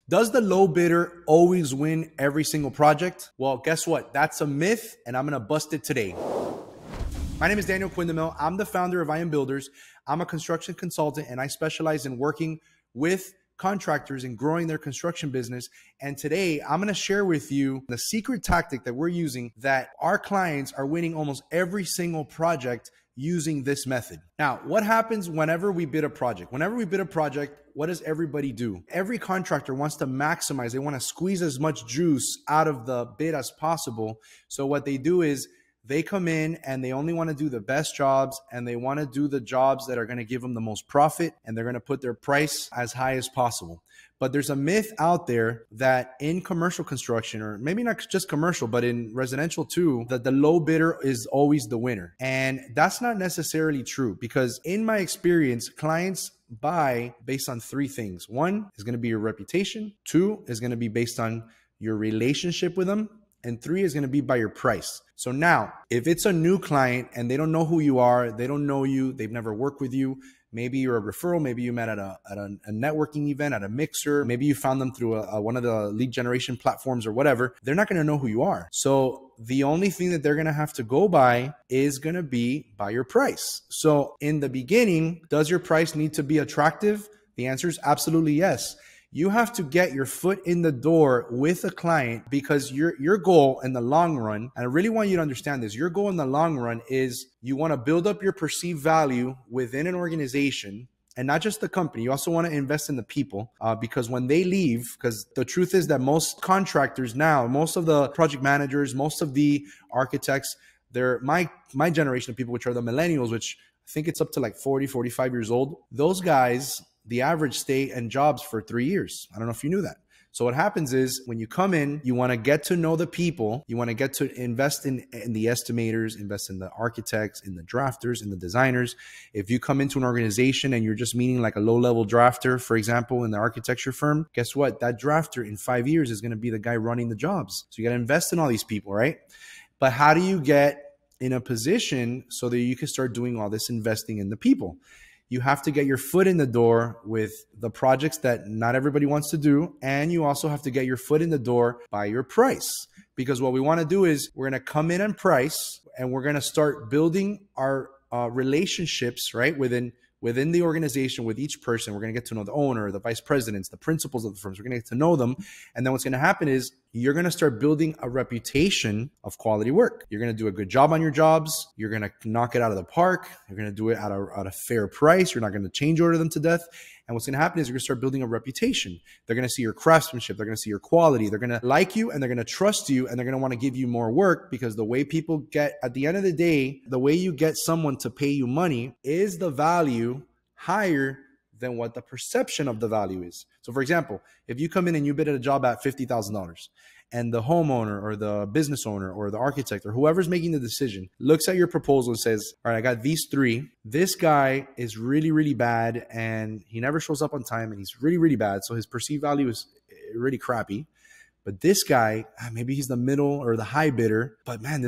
Does the low bidder always win every single project? Well, guess what? That's a myth, and I'm gonna bust it today. My name is Daniel Quindamil. I'm the founder of I Am Builders. I'm a construction consultant, and I specialize in working with contractors and growing their construction business. And today I'm going to share with you the secret tactic that we're using that our clients are winning almost every single project using this method. Now, what happens whenever we bid a project? Whenever we bid a project, what does everybody do? Every contractor wants to maximize. They want to squeeze as much juice out of the bid as possible. So what they do is they come in and they only want to do the best jobs, and they want to do the jobs that are going to give them the most profit, and they're going to put their price as high as possible. But there's a myth out there that in commercial construction, or maybe not just commercial, but in residential too, that the low bidder is always the winner. And that's not necessarily true, because in my experience, clients buy based on three things. One is going to be your reputation. Two is going to be based on your relationship with them. And three is going to be by your price. So now, if it's a new client and they don't know who you are, they don't know you, they've never worked with you, maybe you're a referral, maybe you met at a networking event, at a mixer, maybe you found them through one of the lead generation platforms or whatever, they're not going to know who you are. So the only thing that they're going to have to go by is going to be by your price. So in the beginning, does your price need to be attractive? The answer is absolutely yes. You have to get your foot in the door with a client, because your goal in the long run, and I really want you to understand this, your goal in the long run is you want to build up your perceived value within an organization, and not just the company. You also want to invest in the people, because when they leave, because the truth is that most contractors now, most of the project managers, most of the architects, they're my generation of people, which are the millennials, which I think it's up to like 40, 45 years old. Those guys, the average stay in jobs for 3 years. I don't know if you knew that. So what happens is when you come in, you want to get to know the people. You want to get to invest in the estimators, invest in the architects, in the drafters, in the designers. If you come into an organization and you're just meeting like a low-level drafter, for example, in the architecture firm, guess what? That drafter in 5 years is going to be the guy running the jobs. So you got to invest in all these people, right? But how do you get in a position so that you can start doing all this investing in the people? You have to get your foot in the door with the projects that not everybody wants to do. And you also have to get your foot in the door by your price. Because what we want to do is we're going to come in on price, and we're going to start building our relationships, right, within the organization with each person. We're going to get to know the owner, the vice presidents, the principals of the firms. We're going to get to know them. And then what's going to happen is you're going to start building a reputation of quality work. You're going to do a good job on your jobs. You're going to knock it out of the park. You're going to do it at a fair price. You're not going to change order them to death. And what's going to happen is you're going to start building a reputation. They're going to see your craftsmanship. They're going to see your quality. They're going to like you, and they're going to trust you, and they're going to want to give you more work, because the way people get, at the end of the day, the way you get someone to pay you money is the value higher than what the perception of the value is. So for example, if you come in and you bid at a job at $50,000, and the homeowner or the business owner or the architect or whoever's making the decision looks at your proposal and says, all right, I got these three. This guy is really, really bad, and he never shows up on time, and he's really, really bad. So his perceived value is really crappy. But this guy, maybe he's the middle or the high bidder, but man,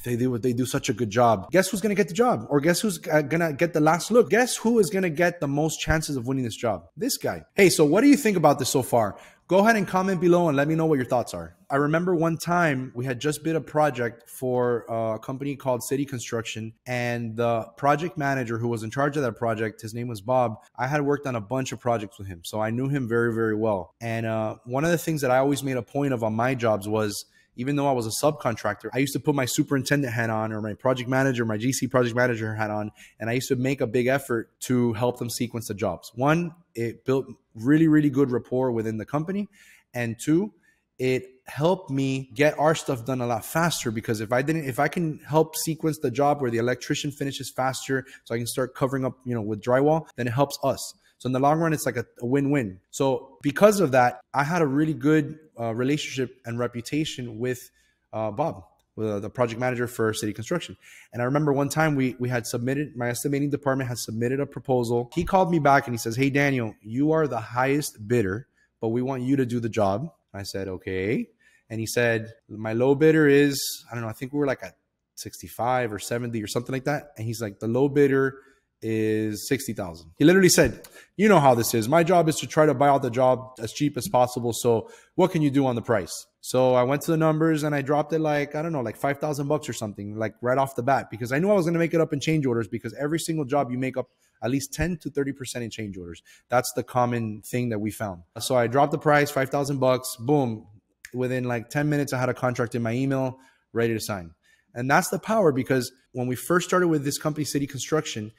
they do such a good job. Guess who's going to get the job? Or guess who's going to get the last look? Guess who is going to get the most chances of winning this job? This guy. Hey, so what do you think about this so far? Go ahead and comment below and let me know what your thoughts are. I remember one time we had just bid a project for a company called City Construction, and the project manager who was in charge of that project, his name was Bob. I had worked on a bunch of projects with him, so I knew him very, very well. And one of the things that I always made a point of on my jobs was, even though I was a subcontractor, I used to put my superintendent hat on, or my project manager, my GC project manager hat on, and I used to make a big effort to help them sequence the jobs. One, it built really, really good rapport within the company. And two, it helped me get our stuff done a lot faster, because if I can help sequence the job where the electrician finishes faster, so I can start covering up, with drywall, then it helps us. So in the long run, it's like a win-win. So because of that, I had a really good relationship and reputation with Bob, with the project manager for City Construction. And I remember one time we had submitted, my estimating department had submitted a proposal. He called me back and he says, hey, Daniel, you are the highest bidder, but we want you to do the job. I said, okay. And he said, my low bidder is, I don't know, I think we were like at 65 or 70 or something like that. And he's like, the low bidder is 60,000. He literally said, you know how this is. My job is to try to buy out the job as cheap as possible. So what can you do on the price? So I went to the numbers and I dropped it like, I don't know, like 5,000 bucks or something, like right off the bat, because I knew I was going to make it up in change orders, because every single job you make up at least 10 to 30% in change orders. That's the common thing that we found. So I dropped the price, 5,000 bucks, boom. Within like 10 minutes, I had a contract in my email ready to sign. And that's the power, because when we first started with this company, City Construction,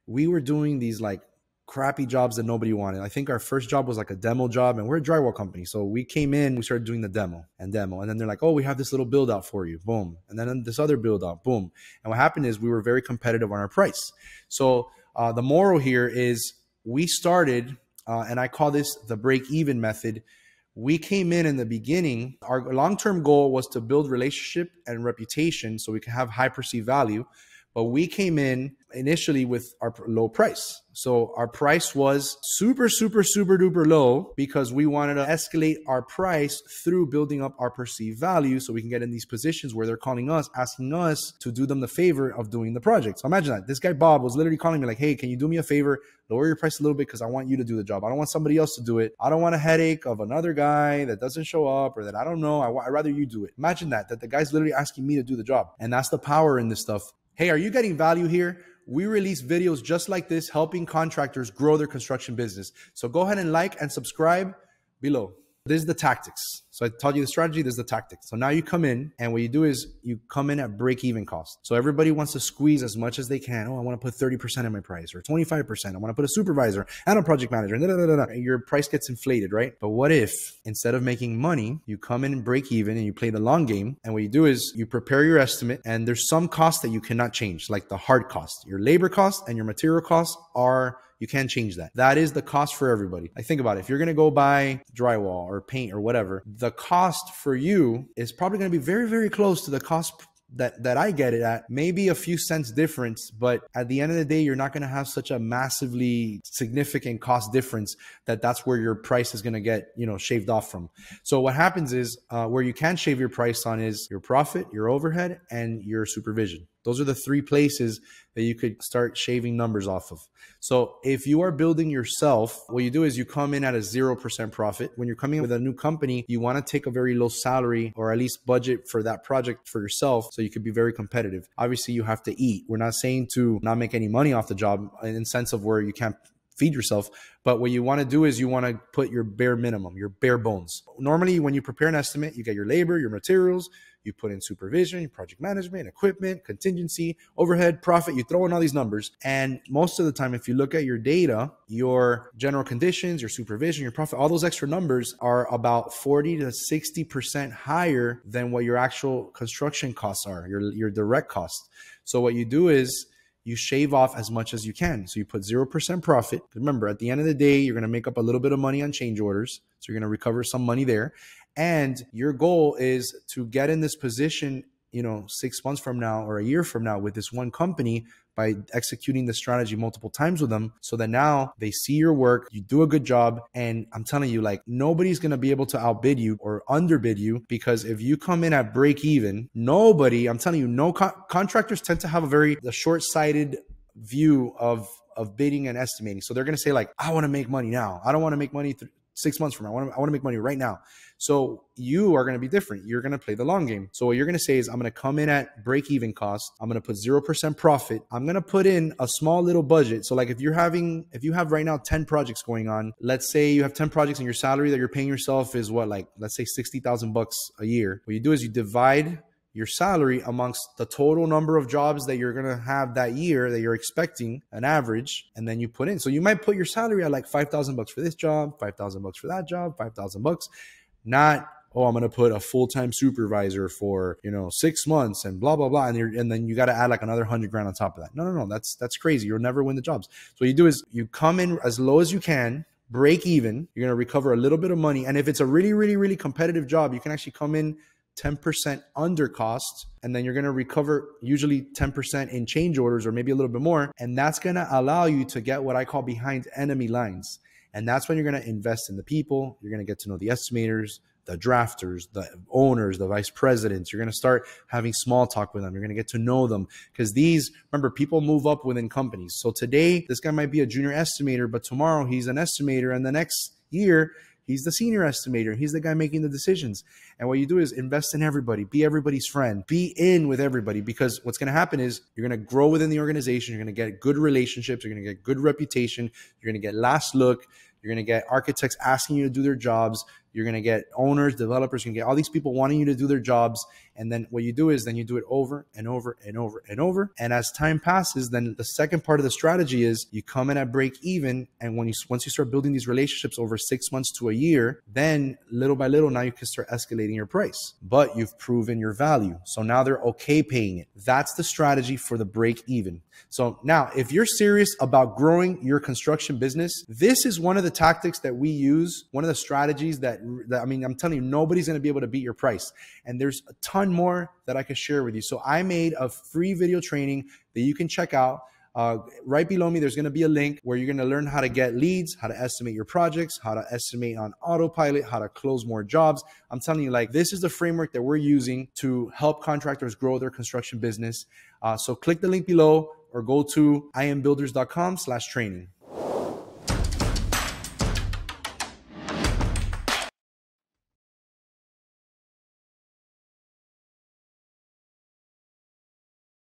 we were doing these like crappy jobs that nobody wanted. I think our first job was like a demo job, and we're a drywall company. So we came in, we started doing the demo. And then they're like, oh, we have this little build out for you. Boom. And then this other build out, boom. And what happened is we were very competitive on our price. So the moral here is we started, and I call this the break-even method. We came in the beginning, our long-term goal was to build relationship and reputation so we can have high perceived value. But we came in initially with our low price. So our price was super, super, super duper low, because we wanted to escalate our price through building up our perceived value so we can get in these positions where they're calling us, asking us to do them the favor of doing the project. So imagine that. This guy, Bob, was literally calling me like, hey, can you do me a favor? Lower your price a little bit because I want you to do the job. I don't want somebody else to do it. I don't want a headache of another guy that doesn't show up or that I don't know. I'd rather you do it. Imagine that the guy's literally asking me to do the job. And that's the power in this stuff. Hey, are you getting value here? We release videos just like this, helping contractors grow their construction business. So go ahead and like and subscribe below. This is the tactics. So I taught you the strategy, this is the tactics. So now you come in, and what you do is you come in at break-even cost. So everybody wants to squeeze as much as they can. Oh, I want to put 30% in my price, or 25%. I want to put a supervisor and a project manager. And your price gets inflated, right? But what if instead of making money, you come in and break even and you play the long game? And what you do is you prepare your estimate, and there's some costs that you cannot change, like the hard cost. Your labor cost and your material costs you can't change that. That is the cost for everybody. Like, think about it. If you're going to go buy drywall or paint or whatever, the cost for you is probably going to be very, very close to the cost that I get it at, maybe a few cents difference, but at the end of the day, you're not going to have such a massively significant cost difference that's where your price is going to get, shaved off from. So what happens is where you can shave your price on is your profit, your overhead, and your supervision. Those are the three places that you could start shaving numbers off of. So if you are building yourself, what you do is you come in at a 0% profit. When you're coming in with a new company, you want to take a very low salary, or at least budget for that project for yourself, so you could be very competitive. Obviously, you have to eat. We're not saying to not make any money off the job in the sense of where you can't feed yourself. But what you want to do is you want to put your bare minimum, your bare bones. Normally, when you prepare an estimate, you get your labor, your materials, you put in supervision, your project management, equipment, contingency, overhead, profit, you throw in all these numbers. And most of the time, if you look at your data, your general conditions, your supervision, your profit, all those extra numbers are about 40 to 60% higher than what your actual construction costs are, your direct costs. So what you do is you shave off as much as you can. So you put 0% profit. Remember, at the end of the day, you're going to make up a little bit of money on change orders. So you're going to recover some money there. And your goal is to get in this position, 6 months from now or a year from now with this one company by executing the strategy multiple times with them, so that now they see your work, you do a good job. And I'm telling you, like, nobody's going to be able to outbid you or underbid you, because if you come in at break even, I'm telling you, contractors tend to have a short-sighted view of bidding and estimating. So they're going to say like, I want to make money now. I don't want to make money 6 months from now. I want to make money right now. So you are going to be different. You're going to play the long game. So what you're going to say is, I'm going to come in at break-even cost. I'm going to put 0% profit. I'm going to put in a small little budget. So like if you have right now 10 projects going on, let's say you have 10 projects and your salary that you're paying yourself is what, like, let's say 60,000 bucks a year. What you do is you divide your salary amongst the total number of jobs that you're going to have that year that you're expecting, an average, and then you put in. So you might put your salary at like 5,000 bucks for this job, 5,000 bucks for that job, 5,000 bucks, not, oh, I'm going to put a full-time supervisor for, 6 months and blah, blah, blah. And then you got to add like another 100 grand on top of that. No. That's crazy. You'll never win the jobs. So what you do is you come in as low as you can, break even. You're going to recover a little bit of money. And if it's a really, really, really competitive job, you can actually come in 10% under cost, and then you're going to recover usually 10% in change orders or maybe a little bit more. And that's going to allow you to get what I call behind enemy lines. And that's when you're going to invest in the people. You're going to get to know the estimators, the drafters, the owners, the vice presidents. You're going to start having small talk with them. You're going to get to know them because remember, people move up within companies. So today, this guy might be a junior estimator, but tomorrow he's an estimator. And the next year, he's the senior estimator. He's the guy making the decisions. And what you do is invest in everybody, be everybody's friend, be in with everybody, because what's going to happen is you're going to grow within the organization. You're going to get good relationships. You're going to get good reputation. You're going to get last look. You're going to get architects asking you to do their jobs. You're going to get owners, developers, you're going to get all these people wanting you to do their jobs. And then what you do is then you do it over and over and over and over. And as time passes, then the second part of the strategy is you come in at break even. And once you start building these relationships over 6 months to a year, then little by little, now you can start escalating your price. But you've proven your value. So now they're okay paying it. That's the strategy for the break even. So now, if you're serious about growing your construction business, this is one of the tactics that we use, one of the strategies that I mean, I'm telling you, nobody's going to be able to beat your price. And there's a ton more that I could share with you. So I made a free video training that you can check out. Right below me, there's going to be a link where you're going to learn how to get leads, how to estimate your projects, how to estimate on autopilot, how to close more jobs. I'm telling you, like, this is the framework that we're using to help contractors grow their construction business. So click the link below or go to iambuilders.com/training.